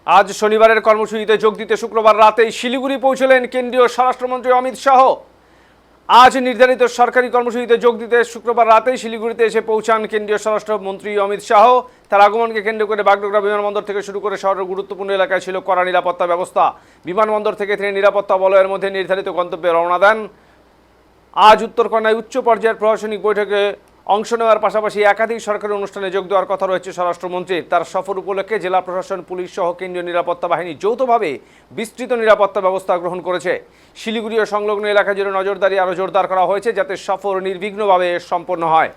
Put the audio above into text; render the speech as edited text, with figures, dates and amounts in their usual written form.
আজ শনিবারের কর্মসূচিতে যোগ দিতে শুক্রবার রাতেই শিলিগুড়ি পৌঁছলেন কেন্দ্রীয় স্বরাষ্ট্রমন্ত্রী অমিত শাহ। আজ নির্ধারিত সরকারি কর্মসূচিতে যোগ দিতে শুক্রবার রাতেই শিলিগুড়িতে এসে পৌঁছান কেন্দ্রীয় স্বরাষ্ট্রমন্ত্রী অমিত শাহ। তার আগমনকে কেন্দ্র করে বাগডোগরা বিমানবন্দর থেকে শুরু করে শহরের গুরুত্বপূর্ণ এলাকায় ছিল কড়া নিরাপত্তা ব্যবস্থা। বিমানবন্দর থেকে তিনি নিরাপত্তা বলয়ের মধ্যে নির্ধারিত গন্তব্যে রওনা দেন। আজ উত্তরকন্যায় উচ্চ পর্যায়ের প্রশাসনিক বৈঠকে অংশ নেওয়ার পাশাপাশি একাধিক সরকারি অনুষ্ঠানে যোগ দেওয়ার কথা রয়েছে স্বরাষ্ট্রমন্ত্রীর। তার সফর উপলক্ষে জেলা প্রশাসন, পুলিশ সহ কেন্দ্রীয় নিরাপত্তা বাহিনী যৌথভাবে বিস্তৃত নিরাপত্তা ব্যবস্থা গ্রহণ করেছে। শিলিগুড়ি ও সংলগ্ন এলাকা জুড়ে নজরদারি আরও জোরদার করা হয়েছে যাতে সফর নির্বিঘ্নভাবে সম্পন্ন হয়।